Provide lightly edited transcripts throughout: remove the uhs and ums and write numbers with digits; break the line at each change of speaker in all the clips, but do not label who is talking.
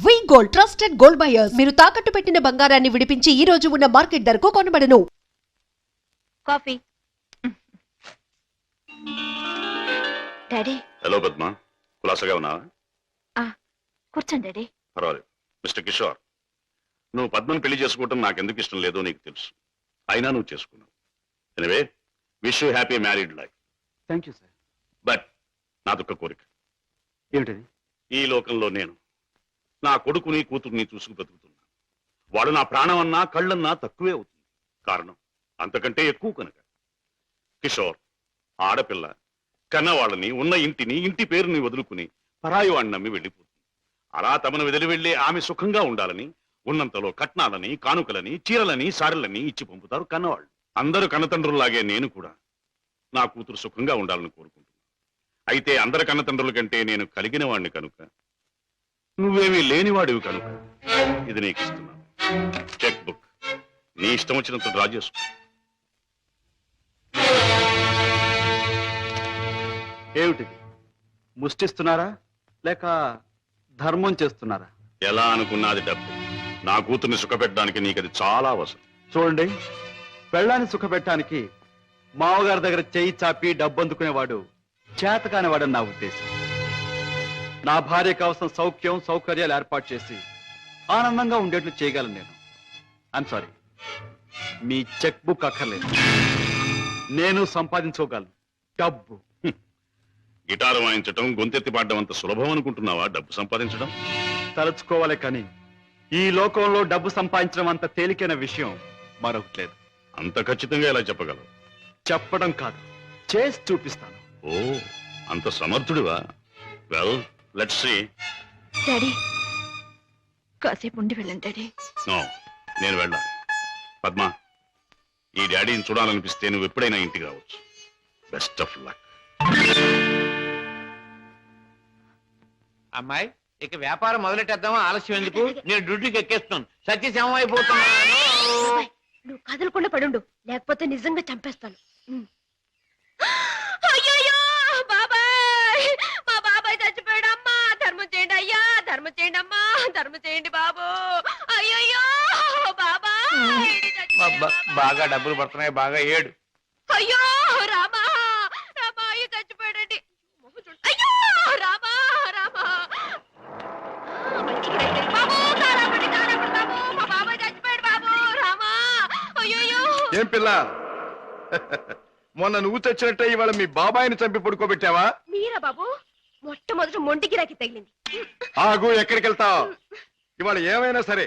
వి gold trusted gold buyers మీరు తాకట్టు పెట్టిన బంగారాన్ని విడిపించి ఈ రోజు ఉన్న మార్కెట్ ధరకు కొనబడను.
కాఫీ. డాడీ.
హలో పద్మ, కులాసగా ఉన్నావా?
కూర్చోండి డాడీ.
పర్వాలేదు. మిస్టర్ కిషోర్, నువ్వు పద్మను పెళ్లి చేసుకోవటం నాకు ఎందుకు ఇష్టం లేదో నీకు తెలుసు. అయినా నువ్వు చేసుకున్నావు. Anyway, wish you happy married life.
Thank you sir.
But నాదొక్క కోరిక.
ఏమిటది?
ఈ లోకంలో నేను నా కొడుకుని కూతుర్ని చూసుకు బ్రతుకుతున్నా. వాడు నా ప్రాణం అన్నా కళ్ళన్నా తక్కువే అవుతుంది. కారణం అంతకంటే ఎక్కువ కనుక. కిషోర్, ఆడపిల్ల కన్నవాళ్ళని, ఉన్న ఇంటిని, ఇంటి పేరుని వదులుకుని పరాయి వాడిని నమ్మి వెళ్ళిపోతుంది. అలా తమను వదిలి వెళ్ళి ఆమె సుఖంగా ఉండాలని ఉన్నంతలో కట్నాలని, కానుకలని, చీరలని, సారెలని ఇచ్చి పంపుతారు కన్నవాళ్ళు. అందరూ కన్నతండ్రుల్లాగే నేను కూడా నా కూతురు సుఖంగా ఉండాలని కోరుకుంటున్నాను. అయితే అందరి కన్నతండ్రుల కంటే నేను కలిగిన వాడిని కనుక, నువ్వేమీ లేనివాడివి కనుక ఇది నీకు ఇస్తున్నాను. చెక్ బుక్ నీ ఇష్టం వచ్చినంత డ్రా చేసుకో.
ఏమిటిది? ముష్టిస్తున్నారా లేక ధర్మం చేస్తున్నారా?
ఎలా అనుకున్నది డబ్బు. నా కూతుర్ని సుఖపెట్టడానికి నీకు అది చాలా అవసరం.
చూడండి, పెళ్ళాన్ని సుఖపెట్టడానికి మావగారి దగ్గర చెయ్యి చాపి డబ్బు అందుకునేవాడు చేతకానివాడని నా ఉద్దేశం. నా భార్య కోసం సౌఖ్యం సౌకర్యాలు ఏర్పాటు చేసి ఆనందంగా ఉండేట్లు చేయగలను నేను. I'm sorry, me cheque book అక్కర్లేదు. నేను సంపాదించుకోగలను డబ్బు.
గిటారు వాయించటం, గొంతెత్తి పాడడం అంత సులభం అనుకుంటున్నావా డబ్బు సంపాదించడం?
తలుచుకోవాలి కానీ ఈ లోకంలో డబ్బు సంపాదించడం అంత తేలికైన విషయం మరొకటి లేదు.
అంత ఖచ్చితంగా ఎలా చెప్పగలవు?
చెప్పడం కాదు, చేసి చూపిస్తాను.
ఓ, అంత సమర్థుడివా? Well, let's see.
డాడీ, కాసేపు ఉండి వెళ్ళండి డాడీ.
నో, నేను వెళ్ళాలి. పద్మ, ఈ డాడీని చూడాలనిపిస్తే నువ్వు ఎప్పుడైనా ఇంటికి రావచ్చు. Best of luck.
అమ్మాయి, ఇక వ్యాపారం మొదలెట్టేద్దామా? ఆలస్యం ఎందుకు? నేను డ్యూటీకి ఎక్కేస్తున్నాను. సత్యశమం అయిపోతున్నాను.
నువ్వు కదలకుండా పడుండు, లేకపోతే నిజంగా చంపేస్తాను. బాబాయ్, మా బాబాయ్ చచ్చిపోయాడు. అమ్మా, ధర్మం చేయండి అయ్యా, ధర్మం చేయండి అమ్మా, ధర్మం చేయండి బాబు. అయ్యో బాబాయ్,
బాగా డబ్బులు పడుతున్నాయి, బాగా ఏడు.
అయ్యో రామా, రామా అయ్యో చచ్చిపోయాడండి. అయ్యో రామా, రామా బాబు, కారాపడి బాబు, మా బాబాయ్ చచ్చిపోయాడు బాబు. రామా, అయ్యో.
ఏం పిల్ల, మొన్న నువ్వు తెచ్చినట్టే ఇవాళ మీ బాబాయిని చంపి పడుకోబెట్టావా?
మీరా బాబు? మొట్టమొదటి మొంటికి రాకి తగిలింది.
ఆగు, ఎక్కడికి వెళ్తావు? ఇవాళ ఏమైనా సరే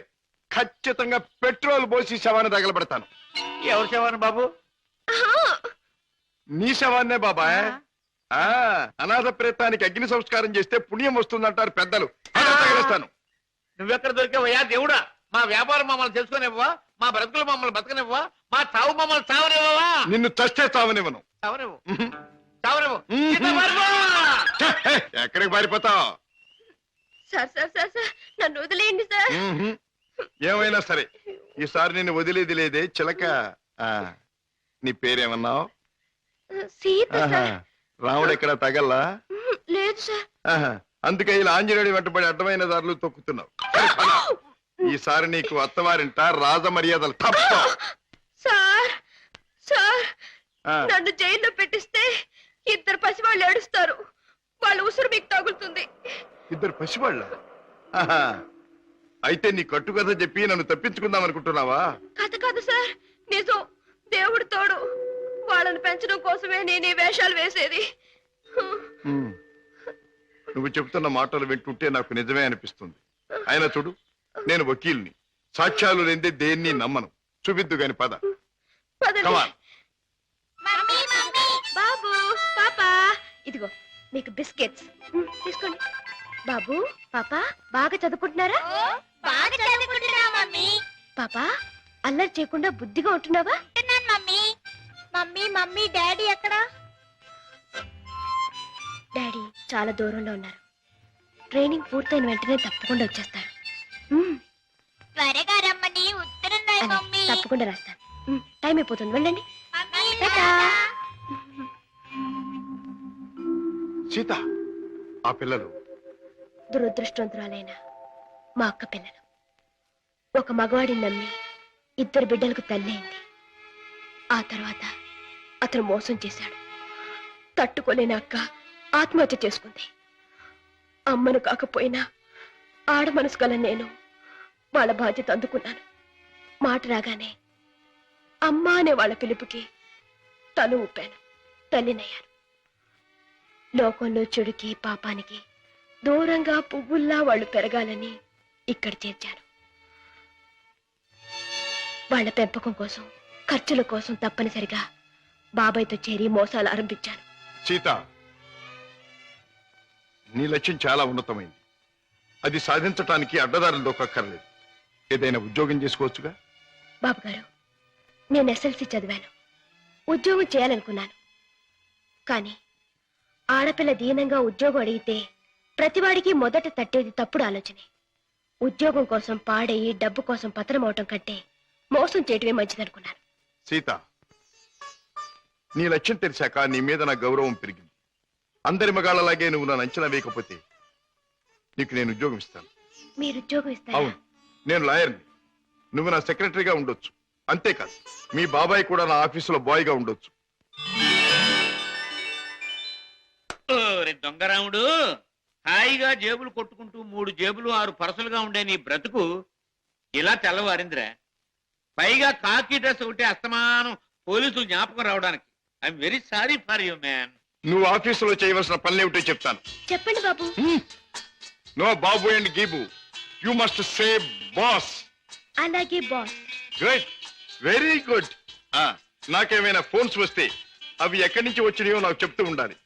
ఖచ్చితంగా పెట్రోల్ పోసి శవాన్ని తగలబెడతాను.
ఎవరు శవాన్ని బాబు?
నీ శవాన్నే బాబాయ్. అనాథ ప్రేతానికి అగ్ని సంస్కారం చేస్తే పుణ్యం వస్తుందంటారు పెద్దలు. తగలేస్తాను.
నువ్వెక్కడ దొరికావయ్యా దేవుడా? మా వ్యాపారం మమ్మల్ని తెలుసుకునేవ్వా? మా బ్రతుకులు మమ్మల్ని బతకనివ్వా? మా చావు మమ్మల్ని చావనివ్వవా?
నిన్ను చస్తే చావనివ్వను.
చావనివ్వు, చావనివ్వు.
ఎక్కడికి పారిపోతావు?
సార్ సార్ సార్ సార్, నన్ను వదిలేయండి సార్.
ఏమైనా సరే ఈసారి నిన్ను వదిలేది లేదే చిలక. నీ పేరేమన్నావు?
సీత సార్.
రాముడు ఎక్కడ తగల్లా?
లేదు సార్.
అందుకే ఇలా ఆంజనేయుడి వెంటబడి అడ్డమైన దారులు తొక్కుతున్నావు. ఈసారి నీకు అత్తవారింట రాజ మర్యాదలు తప్ప.
సార్ సార్, నన్ను జైల్లో పెట్టిస్తే ఇద్దరు పసివాళ్ళు ఏడుస్తారు. వాళ్ళ ఉసురు మీకు తగులుతుంది.
ఇద్దరు పసివాళ్ళ? అయితే నీ కట్టుకథ చెప్పి నన్ను తప్పించుకుందాం అనుకుంటున్నావా?
కథ కాదు సార్, నిజం. దేవుడు తోడు. వాళ్ళని పెంచడం కోసమే నేను ఈ వేషాలు వేసేది.
నువ్వు చెబుతున్న మాటలు వింటుంటే నాకు నిజమే అనిపిస్తుంది. అయినా చూడు, నేను వకీల్ని. సాక్ష్యాలు లేదే దేన్ని నమ్మను. చూపిద్దు గాని పద.
బాబు, పాపా, ఇదిగో మీకు బిస్కెట్స్ తీసుకోండి. బాబు, పాపా, బాగా చదువుకుంటున్నారా? పాపా, అల్లరి చేయకుండా బుద్ధిగా ఉంటున్నావా? మమ్మీ మమ్మీ డాడీ ఎక్కడా? డాడీ చాలా దూరంలో ఉన్నారు. ట్రైనింగ్ పూర్తయిన వెంటనే తప్పకుండా వచ్చేస్తారు.
త్వరగా రమ్మని ఉత్తరం రాయి మమ్మీ.
తప్పకుండా రాస్తాను. టైం అయిపోతుంది, వెళ్ళండి.
సీత, ఆ పిల్లలు
దురదృష్టవంతురాలైన మా అక్క పిల్లలు. ఒక మగవాడిని నమ్మి 2 బిడ్డలకు తల్లి అయింది. ఆ తర్వాత అతను మోసం చేశాడు. తట్టుకోలేని అక్క ఆత్మహత్య చేసుకుంది. అమ్మను కాకపోయినా ఆడ మనసు గల నేను వాళ్ళ బాధ్యత అందుకున్నాను. మాట రాగానే అమ్మ అనే వాళ్ళ పిలుపుకి తల ఊపాను. తల్లినయ్యాను. లోకంలో చెడుకి పాపానికి దూరంగా పువ్వుల్లా వాళ్ళు పెరగాలని ఇక్కడ చేర్చాను. వాళ్ళ పెంపకం కోసం, ఖర్చుల కోసం తప్పనిసరిగా బాబాయ్తో చేరి మోసాలు ఆరంభించాను.
సీత, నీ లక్ష్యం చాలా ఉన్నతమైంది. అది సాధించటానికి అడ్డదారులు దొక్కక్కర్లేదు. ఏదైనా ఉద్యోగం చేసుకోవచ్చుగా.
బాబుగారు, నేను ఎస్ఎల్సి చదివాను. ఉద్యోగం చేయాలనుకున్నాను. కానీ ఆడపిల్ల దీనంగా ఉద్యోగం అడిగితే ప్రతివాడికి మొదట తట్టేది తప్పుడు ఆలోచనే. ఉద్యోగం కోసం పాడయి డబ్బు కోసం పతనం అవటం కంటే మోసం చేయటమే మంచిదనుకున్నాను.
సీత, నీ లక్ష్యం తెలిసాక నీ మీద నా గౌరవం పెరిగింది. అందరి మగాళ్ళలాగే నువ్వు నన్ను అంచనా వేయకపోతే నీకు నేను ఉద్యోగం ఇస్తాను.
మీరు ఉద్యోగం ఇస్తారా?
అవును, నేను లాయర్ని. నువ్వు నా సెక్రటరీగా ఉండొచ్చు. అంతేకాదు, మీ బాబాయ్ కూడా నా ఆఫీసులో బాయ్గా ఉండొచ్చు.
ఓరి దొంగరాముడు, హాయిగా జేబులు కొట్టుకుంటూ 3 జేబులు 6 పరసలుగా ఉండే నీ బ్రతుకు ఇలా తెల్లవారిందిరా. పైగా కాకి డ్రెస్ ఒకటి అస్తమానం పోలీసులు జ్ఞాపకం రావడానికి. I'm very sorry for you man.
నువ్వు ఆఫీసులో చేయవలసిన పనులేమిటో చెప్తాను.
చెప్పండి బాబు.
నో బాబు అండ్ గీబు, యు మస్ట్ సే బాస్.
అలాగే బాస్.
Good, very good. నాకేమైనా ఫోన్స్ వస్తే అవి ఎక్కడి నుంచి వచ్చినాయో నాకు చెప్తూ ఉండాలి.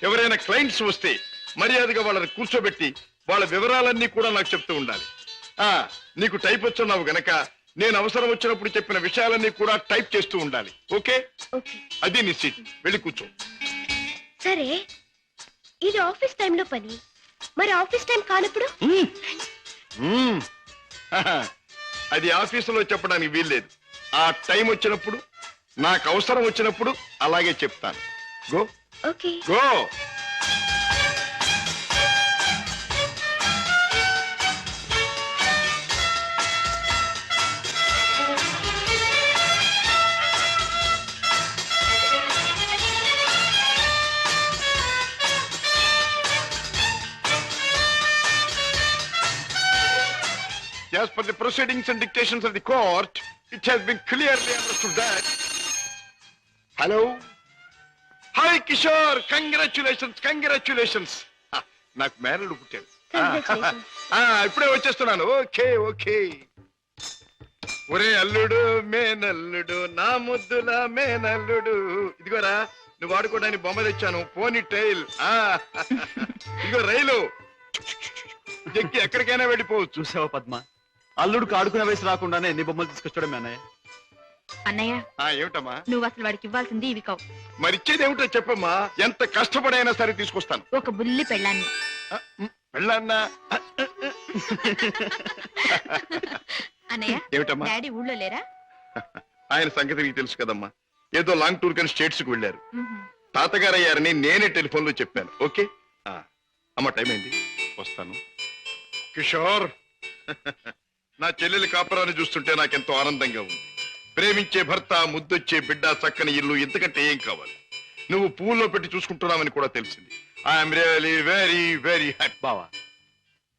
ఎవరైనా క్లయింట్స్ వస్తే మర్యాదగా వాళ్ళని కూర్చోబెట్టి వాళ్ళ వివరాలన్నీ కూడా నాకు చెప్తూ ఉండాలి. నీకు టైప్ వచ్చున్నావు గనక నేను అవసరం వచ్చినప్పుడు చెప్పిన విషయాలన్నీ కూడా టైప్ చేస్తూ ఉండాలి. ఓకే? అది నీ సీట్. వెళ్ళి కూర్చో.
సరే, ఇది ఆఫీస్ టైంలో పని. మరి ఆఫీస్ టైం కానప్పుడు?
అది ఆఫీసులో చెప్పడానికి వీల్లేదు. ఆ టైం వచ్చినప్పుడు, నాకు అవసరం వచ్చినప్పుడు అలాగే చెప్తాను. Go.
Okay.
Go. As per the proceedings and dictations of the court, it has been clearly understood that... Hello? Hi, Kishore! Congratulations, congratulations! నాకు మేనల్లుడు పుట్టాడు. ఇప్పుడే వచ్చేస్తున్నాను. Okay okay. ఒరే అల్లుడు, మేనల్లుడు, నా ముద్దుల మేనల్లుడు. ఇదిగోరా, నువ్వు ఆడుకోవడానికి బొమ్మ తెచ్చాను. పోనీ టైల్. ఇదిగో రైలు. ఎక్కి ఎక్కడికైనా వెళ్ళిపోవచ్చు.
చూసావా పద్మ, అల్లుడికి ఆడుకునే వయసు రాకుండానే ఎన్ని బొమ్మలు తీసుకొచ్చాడు మీ అన్నయ్య.
అన్నయ్య,
ఏమిటమ్మా?
నువ్వు అసలు వాడికి ఇవ్వాల్సింది ఇవి కావు.
మరిచ్చేది ఏమిటో చెప్పమ్మా. ఎంత కష్టపడైనా సరే తీసుకొస్తాను.
ఒక బుల్లి పెళ్ళాన్ని.
పెళ్ళన్నా?
అన్నయ్య,
ఏమిటమ్మా?
డాడీ ఊళ్ళో లేరా?
ఆయన సంగతి నీకు తెలుసు కదమ్మా. ఏదో లాంగ్ టూర్ కానీ స్టేట్స్ కు వెళ్ళారు. తాతగారు అయ్యారని నేనే టెలిఫోన్ లో చెప్పాను. ఓకే అమ్మ, టైం అయింది, వస్తాను. కిషోర్, నా చెల్లెలి కాపురాన్ని చూస్తుంటే నాకెంతో ఆనందంగా ఉంది. ప్రేమించే భర్త, ముద్దొచ్చే బిడ్డ, చక్కని ఇల్లు, ఇంతకంటే ఏం కావాలి? నువ్వు పువ్వుల్లో పెట్టి చూసుకుంటున్నావని కూడా తెలిసింది. I'm really very very happy.
బావా,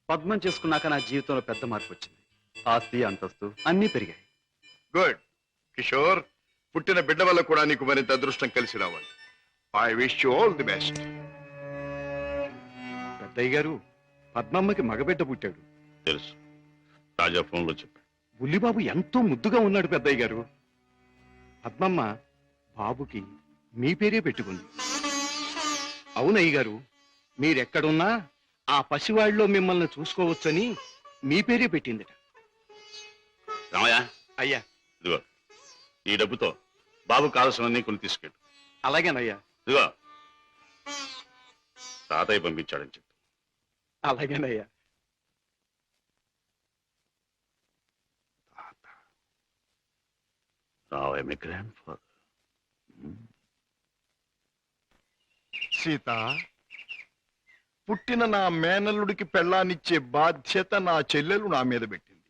పద్మం చేసుకున్నాక నా జీవితంలో పెద్ద మార్పు వచ్చింది. ఆస్తి, అంతస్తు అన్నీ పెరిగాయి.
గుడ్ కిషోర్, పుట్టిన బిడ్డ వల్ల కూడా నీకు మరింత అదృష్టం కలిసి రావాలి. I wish you all the best.
పెద్దయ్య గారు, పద్మమ్మకి మగబిడ్డ పుట్టాడు.
తెలుసు, రాజా ఫోన్ లో చెప్పాడు.
బుల్లిబాబు ఎంతో ముద్దుగా ఉన్నాడు పెద్దయ్య గారు. పద్మమ్మ బాబుకి మీ పేరే పెట్టుకుంది. అవునయ్య గారు, మీరెక్కడున్నా ఆ పసివాళ్ళలో మిమ్మల్ని చూసుకోవచ్చని మీ పేరే పెట్టిందిట.
రామయ్య,
అయ్యా.
ఇదిగో ఈ డబ్బుతో బాబు కావాల్సినవన్నీ కొని తీసుకెళ్ళు.
అలాగేనయ్యా.
ఇదిగో తాతయ్య పంపించాడని చెప్పు.
అలాగేనయ్యా.
Now I'm a grandfather.
Sita, పుట్టిన నా మేనల్లుడికి పెళ్ళాన్నిచ్చే బాధ్యత నా చెల్లెలు నా మీద పెట్టింది.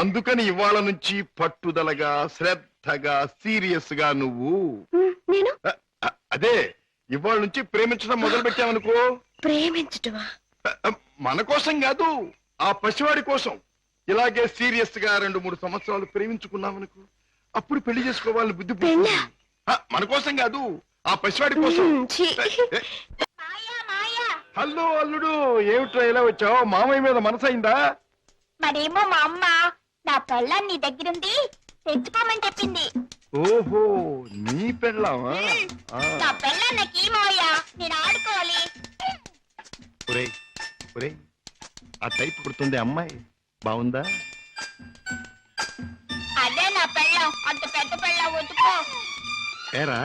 అందుకని ఇవాళ నుంచి పట్టుదలగా, శ్రద్ధగా, సీరియస్ గా నువ్వు
నేను
అదే ఇవాళ నుంచి ప్రేమించడం మొదలు పెట్టావనుకో.
ప్రేమించటమా?
మన కోసం కాదు, ఆ పసివాడి కోసం. ఇలాగే సీరియస్ గా 2-3 సంవత్సరాలు ప్రేమించుకున్నామనుకో, అప్పుడు పెళ్లి చేసుకోవాలని బుద్ధి పుడుతుంది. మన కోసం కాదు, ఆ పసివాడి కోసం. హలో అల్లుడు, ఏమిట్రా ఇలా వచ్చావు? మామయ్య మీద మనసైందా?
మరేమో మా అమ్మ నా పెళ్ళాన్ని నీ దగ్గరుంది తెచ్చుకోమని చెప్పింది.
ఓహో, నీ పెళ్ళామా?
నా పెళ్ళాన్నకి మావయ్య నేను ఆడుకోవాలి.
ఒరేయ్ ఒరేయ్, ఆ టైప్ కుడుతుంది అమ్మాయి, బాగుందా?
అదే నా పెళ్ళం, అంత పెద్ద పెళ్ళం వద్దుకో.
ఏరా,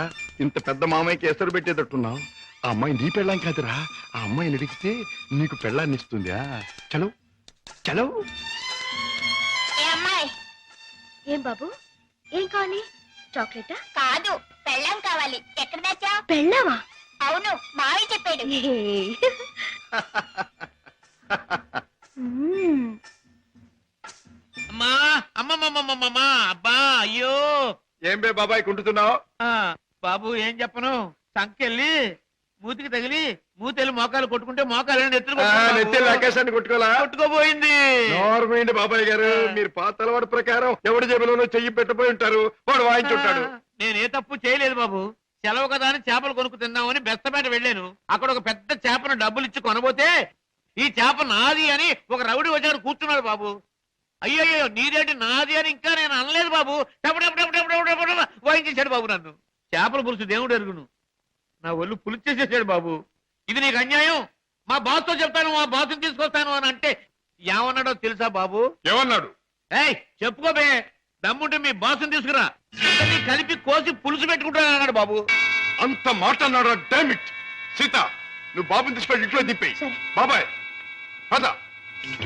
ఇంత పెద్ద మామయ్యకి ఎసరు పెట్టేటట్టున్నావు. ఆ అమ్మాయి నీ పెళ్ళాం కాదురా, ఆ అమ్మాయిని అడిగితే నీకు పెళ్ళాన్ని ఇస్తుందా? చలో చలో.
ఏ అమ్మాయి?
ఏం బాబు, ఏం కావాలి? చాక్లెటా?
కాదు, పెళ్ళం కావాలి. ఎక్కడ దాచా?
పెళ్ళావా?
అవును, మావయ్య చెప్పాడు.
అమ్మా అమ్మమ్మమ్మమ్మమ్మా, అబ్బా అయ్యో.
ఏం బే బాబాయ్ కుంటున్నావు?
బాబు ఏం చెప్పను, సంకెళ్ళి మూతికి తగిలి మూతెళ్ళి మోకాలు కొట్టుకుంటే మోకాలు
నెత్తి ఆకాశాన్ని కొట్టుకోలా?
కొట్టుకోపోయింది.
నోర్మైంది బాబాయ్ గారు, మీరు పాత అలవాటు ప్రకారం ఎవడి జేబులోనో చెయ్యి పెట్టబోయి ఉంటారు, వాడు వాయించుంటాడు.
నేను ఏ తప్పు చేయలేదు బాబు. సెలవు కదా అని చేపలు కొనుక్కు తిందామని బెస్తపేట వెళ్ళాను. అక్కడ ఒక పెద్ద చేపను డబ్బులు ఇచ్చి కొనబోతే ఈ చేప నాది అని ఒక రౌడీ వచ్చాడు కూర్చున్నాడు బాబు. అయ్యో నీదేంటి నాది అని ఇంకా నేను అనలేదు బాబు. వాయించేశాడు బాబు నన్ను. చేపల పులుసు దేవుడు ఎరుగును, నా ఒళ్ళు పులిచేసేసాడు బాబు. ఇది నీకు అన్యాయం, మా బాస్తో చెప్తాను, మా బాస్ని తీసుకొస్తాను అని అంటే ఏమన్నాడో తెలుసా బాబు?
ఏమన్నాడు?
ఏయ్ చెప్పుకోబే, దమ్ముంటే మీ బాస్ని తీసుకురా, ఇద్దరిని కలిపి కోసి పులుసు పెట్టుకుంటాను అన్నాడు బాబు.
అంత మాట అన్నాడు? Damn it. సీత, నువ్వు బాబుని తీసుకెళ్ళి ఇంట్లో దింపేయి.
సరే.
బాబాయ్ పద.